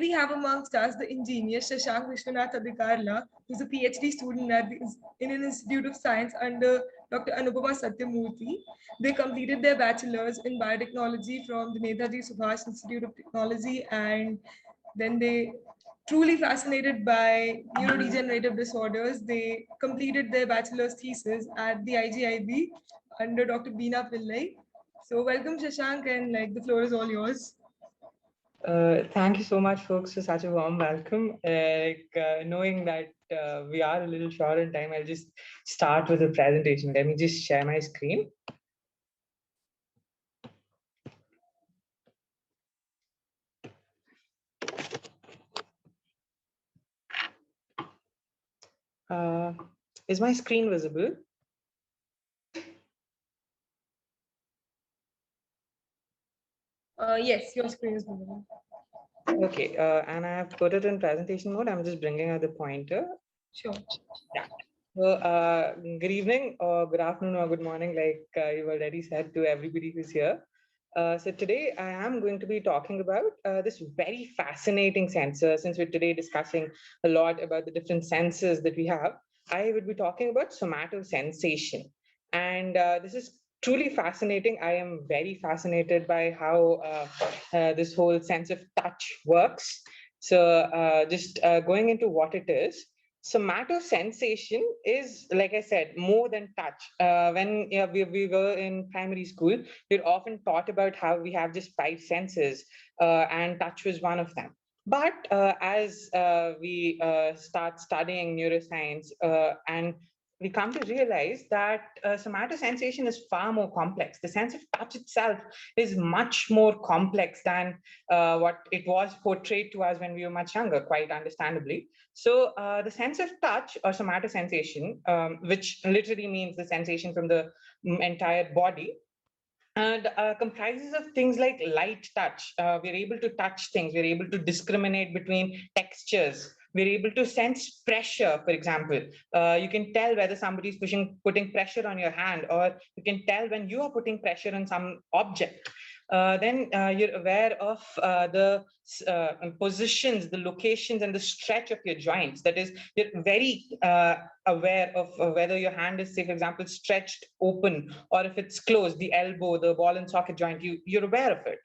we have amongst us the ingenious Shashank Viswanatha, who's a PhD student in an Institute of Science under Dr. Anupama Sathyamurthy. They completed their bachelors in biotechnology from the Netaji Subhash Institute of Technology, and then they, truly fascinated by neurodegenerative disorders, they completed their bachelor's thesis at the IGIB under Dr. Beena Pillai. So welcome Shashank, and like the floor is all yours. Thank you so much, folks, for such a warm welcome. Knowing that we are a little short on time, I'll just start with the presentation. Let me just share my screen. Is my screen visible? Yes, your screen is visible. Okay, and I have put it in presentation mode. I'm just bringing out the pointer. Sure. Yeah. So, good evening, or good afternoon, or good morning, like you've already said to everybody who's here. So today I am going to be talking about this very fascinating sensor. Since we're today discussing a lot about the different senses that we have, I would be talking about somatosensation. And this is truly fascinating. I am very fascinated by how this whole sense of touch works. So just going into what it is. Somatosensation is, like I said, more than touch. When we were in primary school, we're often taught about how we have just five senses, and touch was one of them. But as we start studying neuroscience, and we come to realize that somatosensation is far more complex. The sense of touch itself is much more complex than what it was portrayed to us when we were much younger, quite understandably. So the sense of touch or somatosensation, which literally means the sensation from the entire body, and comprises of things like light touch. We're able to touch things. We're able to discriminate between textures. We're able to sense pressure, for example. You can tell whether somebody's putting pressure on your hand, or you can tell when you are putting pressure on some object. Then you're aware of the positions, the locations, and the stretch of your joints. That is, you're very aware of whether your hand is, say, for example, stretched open, or if it's closed, the elbow, the ball and socket joint, you're aware of it.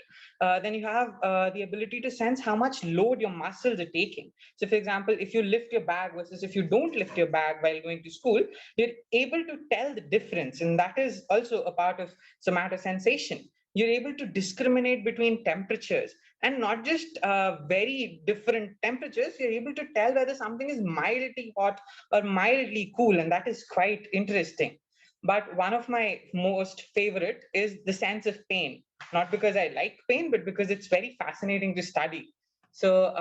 Then you have the ability to sense how much load your muscles are taking. So, for example, if you lift your bag versus if you don't lift your bag while going to school, you're able to tell the difference. And that is also a part of somatosensation. You're able to discriminate between temperatures, and not just very different temperatures. You're able to tell whether something is mildly hot or mildly cool, and that is quite interesting. But one of my most favorite is the sense of pain, not because I like pain, but because it's very fascinating to study. So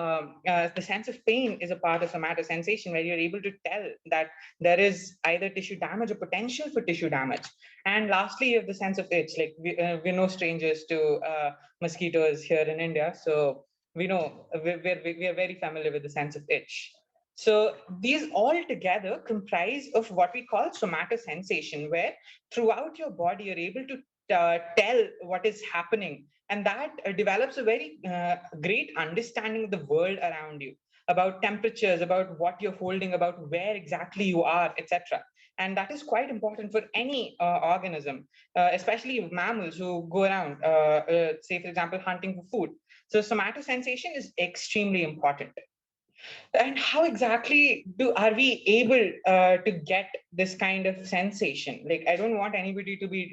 the sense of pain is a part of somatosensation, where you're able to tell that there is either tissue damage or potential for tissue damage. And lastly, you have the sense of itch. Like we're no strangers to mosquitoes here in India, so we know we are very familiar with the sense of itch. So these all together comprise of what we call somatosensation, where throughout your body you're able to tell what is happening, and that develops a very great understanding of the world around you, about temperatures, about what you're holding, about where exactly you are, etc. And that is quite important for any organism, especially mammals who go around, say, for example, hunting for food. So somatosensation is extremely important. And how exactly are we able to get this kind of sensation? Like, I don't want anybody to be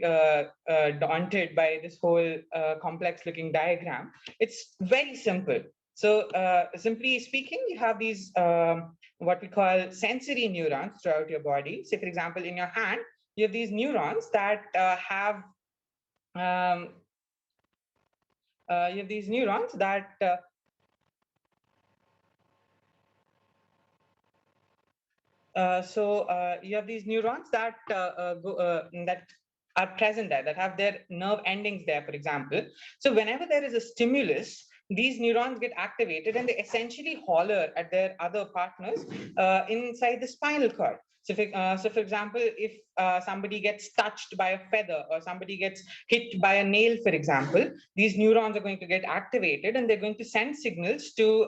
daunted by this whole complex looking diagram. It's very simple. So simply speaking, you have these what we call sensory neurons throughout your body. Say, for example, in your hand, you have these neurons that um, you have these neurons that you have these neurons that that are present there, that have their nerve endings there, for example. So whenever there is a stimulus, these neurons get activated, and they essentially holler at their other partners inside the spinal cord. So for example, if somebody gets touched by a feather or somebody gets hit by a nail, for example, these neurons are going to get activated and they're going to send signals to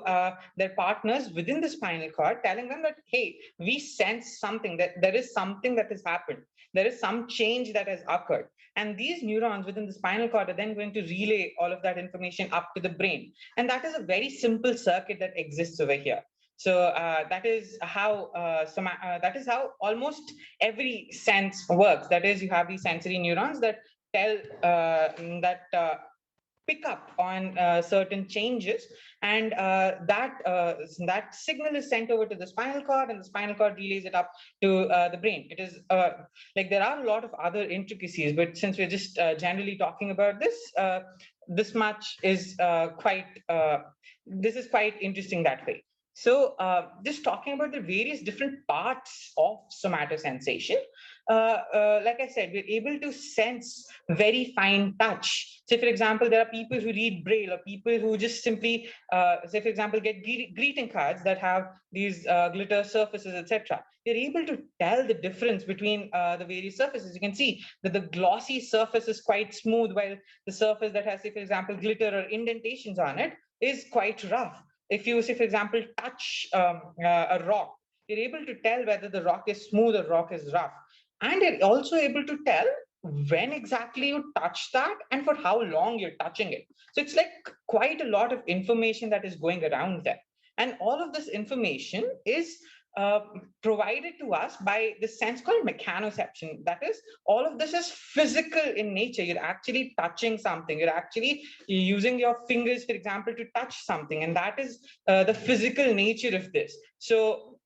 their partners within the spinal cord, telling them that, hey, we sense something, that there is something that has happened. There is some change that has occurred. And these neurons within the spinal cord are then going to relay all of that information up to the brain. And that is a very simple circuit that exists over here. So that is how almost every sense works. That is, you have these sensory neurons that tell that pick up on certain changes, and that signal is sent over to the spinal cord, and the spinal cord relays it up to the brain. It is like there are a lot of other intricacies, but since we're just generally talking about this, this much is this is quite interesting that way. So just talking about the various different parts of somatosensation, like I said, we're able to sense very fine touch. Say, for example, there are people who read Braille, or people who just simply, say, for example, get greeting cards that have these glitter surfaces, etc. You're able to tell the difference between the various surfaces. You can see that the glossy surface is quite smooth, while the surface that has, say, for example, glitter or indentations on it is quite rough. If you, say, for example, touch a rock, you're able to tell whether the rock is smooth or rock is rough. And you're also able to tell when exactly you touch that and for how long you're touching it. So it's like quite a lot of information that is going around there. And all of this information is provided to us by this sense called mechanoception. That is, all of this is physical in nature. You're actually touching something. You're actually using your fingers, for example, to touch something. And that is the physical nature of this. So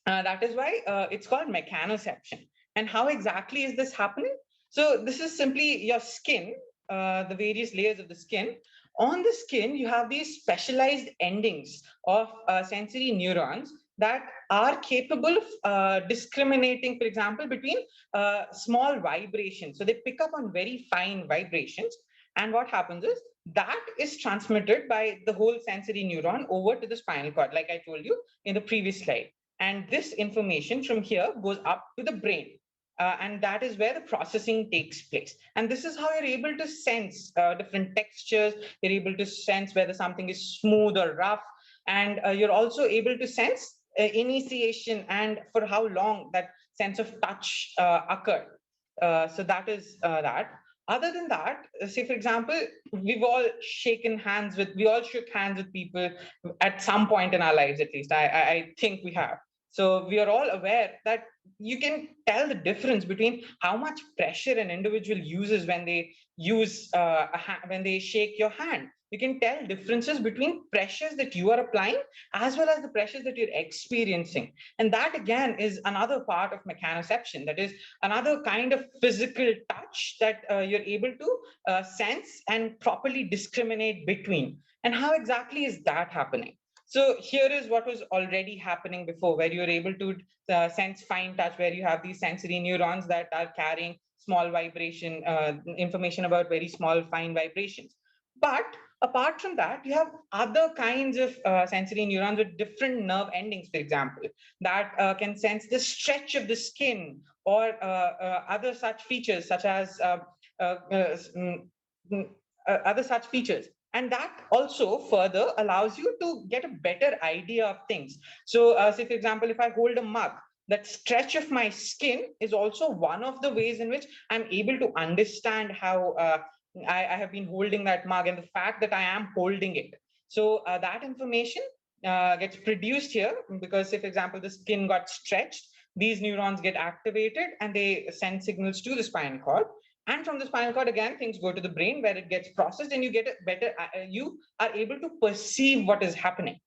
that is why it's called mechanoception. And how exactly is this happening? So this is simply your skin, the various layers of the skin. On the skin, you have these specialized endings of sensory neurons that are capable of discriminating, for example, between small vibrations. So they pick up on very fine vibrations. And what happens is that is transmitted by the whole sensory neuron over to the spinal cord, like I told you in the previous slide. And this information from here goes up to the brain. And that is where the processing takes place. And this is how you're able to sense different textures. You're able to sense whether something is smooth or rough. And you're also able to sense initiation and for how long that sense of touch occurred. So that is that. Other than that, say, for example, we all shook hands with people at some point in our lives, at least. I think we have. So we are all aware that you can tell the difference between how much pressure an individual uses when they when they shake your hand. You can tell differences between pressures that you are applying as well as the pressures that you're experiencing. And that again is another part of mechanoception. That is another kind of physical touch that you're able to sense and properly discriminate between. And how exactly is that happening? So here is what was already happening before, where you're able to sense fine touch, where you have these sensory neurons that are carrying small vibration information about very small fine vibrations. But apart from that, you have other kinds of sensory neurons with different nerve endings, for example, that can sense the stretch of the skin or other such features, such as other such features. And that also further allows you to get a better idea of things. So say, for example, if I hold a mug, that stretch of my skin is also one of the ways in which I'm able to understand how I have been holding that mug and the fact that I am holding it. So that information gets produced here because, say, for example, the skin got stretched, these neurons get activated and they send signals to the spinal cord. And from the spinal cord, again, things go to the brain where it gets processed and you get a better, you are able to perceive what is happening.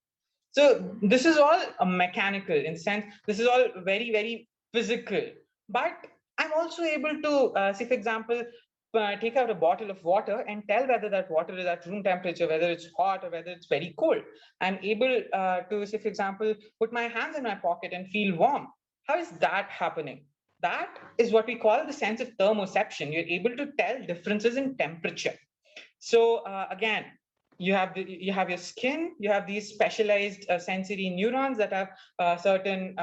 So this is all mechanical in the sense, this is all very, very physical. But I'm also able to, say, for example, take out a bottle of water and tell whether that water is at room temperature, whether it's hot or whether it's very cold. I'm able to, say, for example, put my hands in my pocket and feel warm. How is that happening? That is what we call the sense of thermoception. You're able to tell differences in temperature. So again, you have your skin, you have these specialized sensory neurons that have certain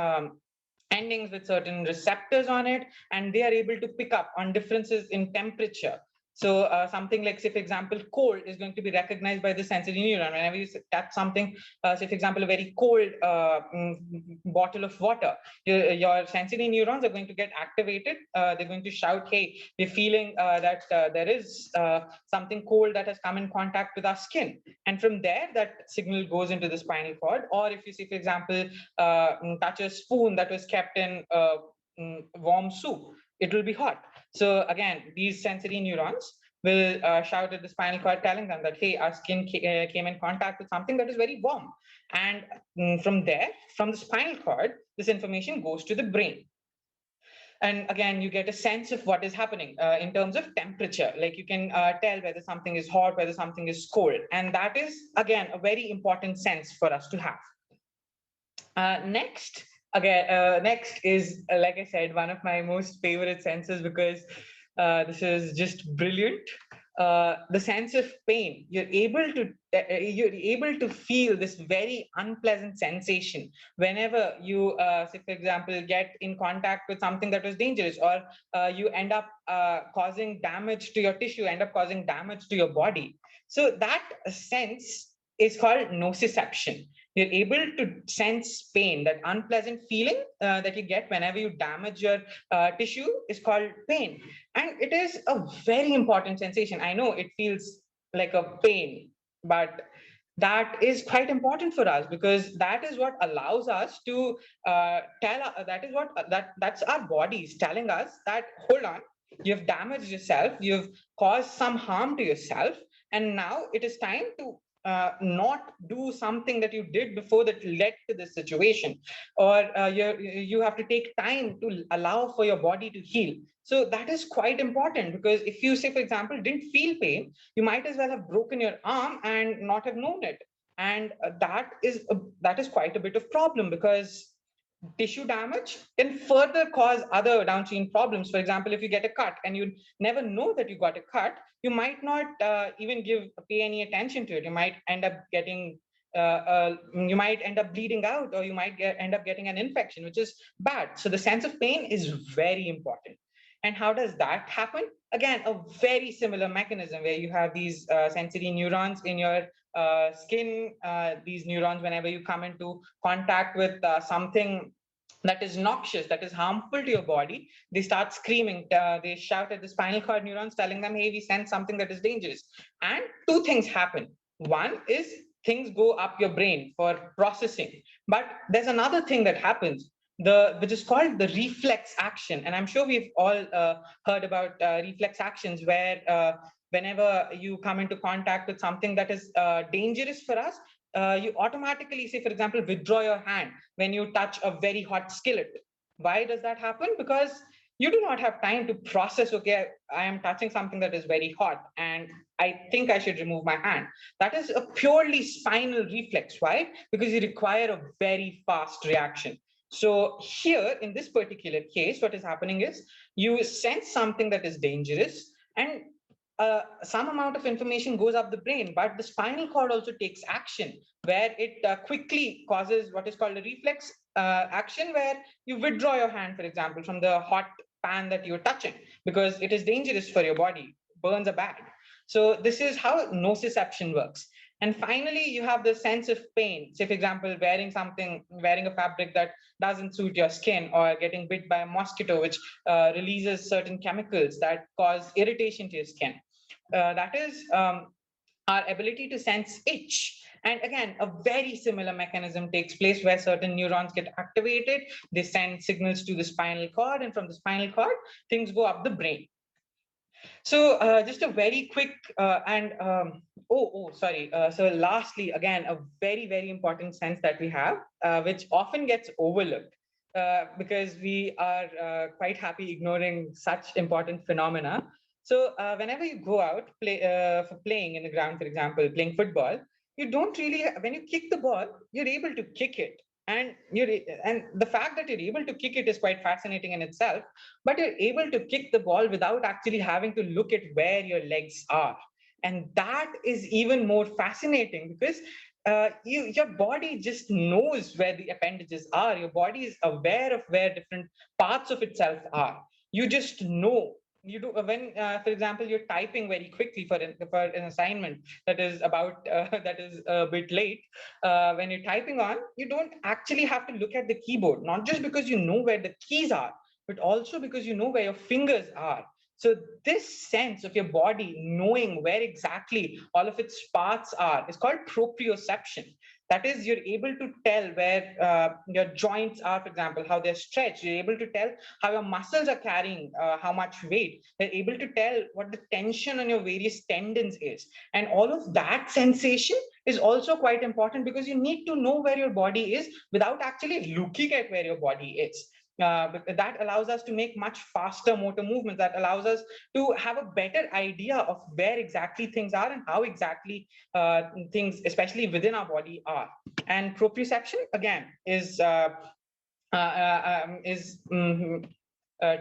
endings with certain receptors on it, and they are able to pick up on differences in temperature. So something like, say, for example, cold is going to be recognized by the sensory neuron. Whenever you touch something, say, for example, a very cold bottle of water, your sensory neurons are going to get activated. They're going to shout, hey, we're feeling that there is something cold that has come in contact with our skin. And from there, that signal goes into the spinal cord. Or if you see, for example, touch a spoon that was kept in warm soup, it will be hot. So again, these sensory neurons will shout at the spinal cord, telling them that, hey, our skin came in contact with something that is very warm. And from there, from the spinal cord, this information goes to the brain. And again, you get a sense of what is happening in terms of temperature. Like you can tell whether something is hot, whether something is cold. And that is, again, a very important sense for us to have. Next is, like I said, one of my most favorite senses, because this is just brilliant. The sense of pain. You're able to feel this very unpleasant sensation whenever you, say, for example, get in contact with something that was dangerous, or you end up causing damage to your tissue, end up causing damage to your body. So that sense is called nociception. You're able to sense pain. That unpleasant feeling that you get whenever you damage your tissue is called pain. And it is a very important sensation. I know it feels like a pain, but that is quite important for us, because that is what allows us to that is what that's our bodies telling us that, hold on, you've damaged yourself, you've caused some harm to yourself, and now it is time to not do something that you did before that led to this situation, or you have to take time to allow for your body to heal. So that is quite important, because if you, say, for example, didn't feel pain, you might as well have broken your arm and not have known it. And that is quite a bit of problem, because tissue damage can further cause other downstream problems. For example, if you get a cut and you never know that you got a cut, you might not even pay any attention to it. You might end up getting you might end up bleeding out, or you might end up getting an infection, which is bad. So the sense of pain is very important. And how does that happen? Again, a very similar mechanism, where you have these sensory neurons in your skin. These neurons, whenever you come into contact with something that is noxious, that is harmful to your body, they start screaming. They shout at the spinal cord neurons, telling them, hey, we sense something that is dangerous. And two things happen. One is things go up your brain for processing. But there's another thing that happens, which is called the reflex action. And I'm sure we've all heard about reflex actions, where whenever you come into contact with something that is dangerous for us, you automatically, say, for example, withdraw your hand when you touch a very hot skillet. Why does that happen? Because you do not have time to process, okay, I am touching something that is very hot and I think I should remove my hand. That is a purely spinal reflex. Why? Because you require a very fast reaction. So here in this particular case, what is happening is you sense something that is dangerous, and some amount of information goes up the brain, but the spinal cord also takes action, where it quickly causes what is called a reflex action, where you withdraw your hand, for example, from the hot pan that you're touching, because it is dangerous for your body. Burns are bad. So this is how nociception works. And finally, you have the sense of pain. Say, for example, wearing a fabric that doesn't suit your skin, or getting bit by a mosquito, which releases certain chemicals that cause irritation to your skin. That is our ability to sense itch. And again, a very similar mechanism takes place, where certain neurons get activated. They send signals to the spinal cord, and from the spinal cord, things go up the brain. So just a very quick sorry. So lastly, again, a very, very important sense that we have, which often gets overlooked, because we are quite happy ignoring such important phenomena. So whenever you go out for playing in the ground, for example, playing football, you don't really, when you kick the ball, you're able to kick it. And the fact that you're able to kick it is quite fascinating in itself, but you're able to kick the ball without actually having to look at where your legs are. And that is even more fascinating, because your body just knows where the appendages are. Your body is aware of where different parts of itself are. You just know. You do when, for example, you're typing very quickly for an assignment that is about that is a bit late. When you're typing on, you don't actually have to look at the keyboard, not just because you know where the keys are, but also because you know where your fingers are. So this sense of your body knowing where exactly all of its parts are is called proprioception. That is, you're able to tell where your joints are, for example, how they're stretched. You're able to tell how your muscles are carrying how much weight. You're able to tell what the tension on your various tendons is. And all of that sensation is also quite important because you need to know where your body is without actually looking at where your body is. That allows us to make much faster motor movements. That allows us to have a better idea of where exactly things are and how exactly things, especially within our body, are. And proprioception again is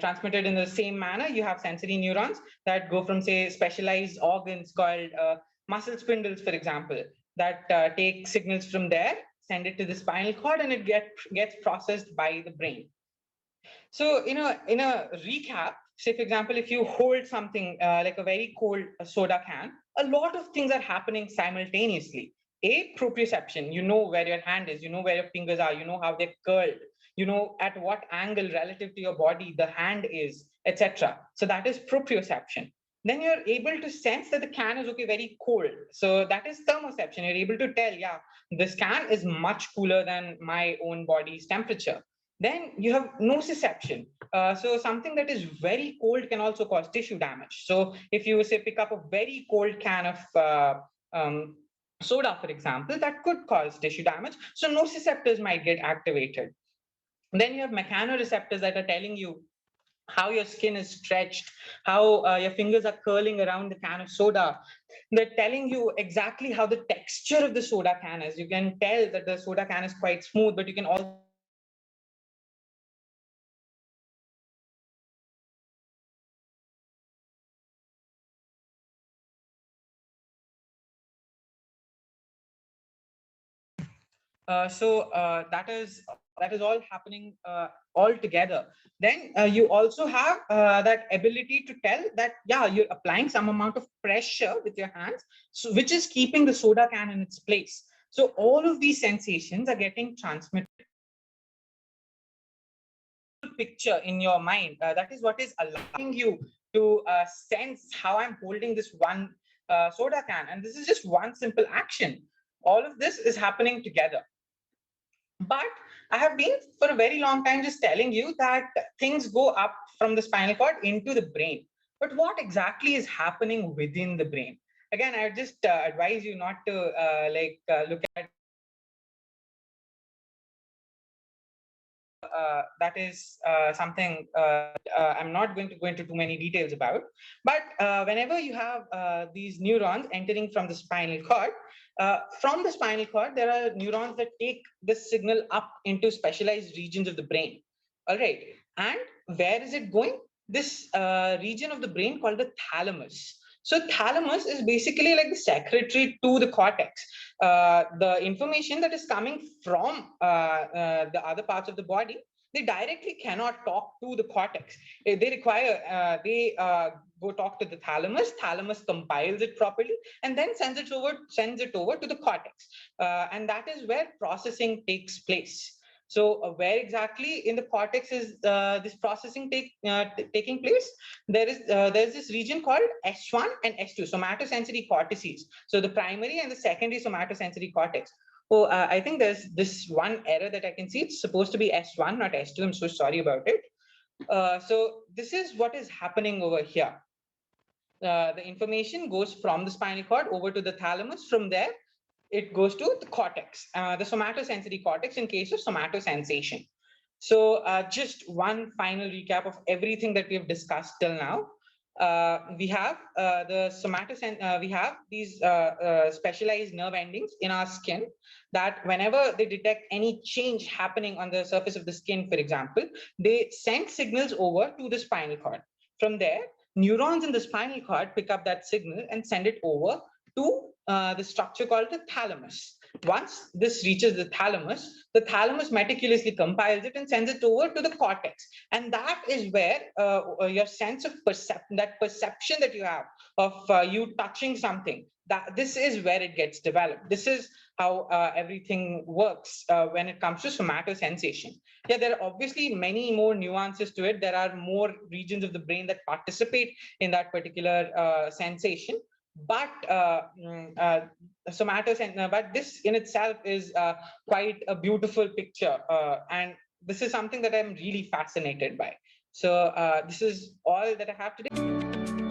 transmitted in the same manner. You have sensory neurons that go from, say, specialized organs called muscle spindles, for example, that take signals from there, send it to the spinal cord, and it gets processed by the brain. So, in a recap, say for example, if you hold something like a very cold soda can, a lot of things are happening simultaneously. A, proprioception, you know where your hand is, you know where your fingers are, you know how they're curled, you know at what angle relative to your body the hand is, etc. So that is proprioception. Then you're able to sense that the can is okay, very cold. So that is thermoception. You're able to tell, yeah, this can is much cooler than my own body's temperature. Then you have nociception. So something that is very cold can also cause tissue damage. So if you say pick up a very cold can of soda, for example, that could cause tissue damage. So nociceptors might get activated. Then you have mechanoreceptors that are telling you how your skin is stretched, how your fingers are curling around the can of soda. They're telling you exactly how the texture of the soda can is. You can tell that the soda can is quite smooth, but you can also tell that the soda can is quite sticky. That is all happening all together. Then you also have that ability to tell that, yeah, you're applying some amount of pressure with your hands, so which is keeping the soda can in its place. So all of these sensations are getting transmitted, visual picture in your mind. That is what is allowing you to sense how I'm holding this one soda can. And this is just one simple action. All of this is happening together. But I have been for a very long time just telling you that things go up from the spinal cord into the brain. But what exactly is happening within the brain? Again, I just advise you not to look at that is something I'm not going to go into too many details about. But whenever you have these neurons entering from the spinal cord, from the spinal cord, there are neurons that take this signal up into specialized regions of the brain. All right. And where is it going? This region of the brain called the thalamus. So thalamus is basically like the secretary to the cortex. The information that is coming from the other parts of the body, they directly cannot talk to the cortex. They require, they go talk to the thalamus. Thalamus compiles it properly and then sends it over to the cortex. And that is where processing takes place. So where exactly in the cortex is this processing taking place? There's this region called S1 and S2, somatosensory cortices. So the primary and the secondary somatosensory cortex. Oh, I think there's this one error that I can see. It's supposed to be S1, not S2. I'm so sorry about it. So this is what is happening over here. The information goes from the spinal cord over to the thalamus. From there, it goes to the cortex, the somatosensory cortex in case of somatosensation. So just one final recap of everything that we have discussed till now. We have we have these specialized nerve endings in our skin that whenever they detect any change happening on the surface of the skin, for example, they send signals over to the spinal cord. From there, neurons in the spinal cord pick up that signal and send it over to the structure called the thalamus. Once this reaches the thalamus meticulously compiles it and sends it over to the cortex. And that is where your sense of that perception that you have of you touching something, that this is where it gets developed. This is how everything works when it comes to somatosensation. Yeah, there are obviously many more nuances to it. There are more regions of the brain that participate in that particular sensation. But but this in itself is quite a beautiful picture, and this is something that I'm really fascinated by. So this is all that I have today.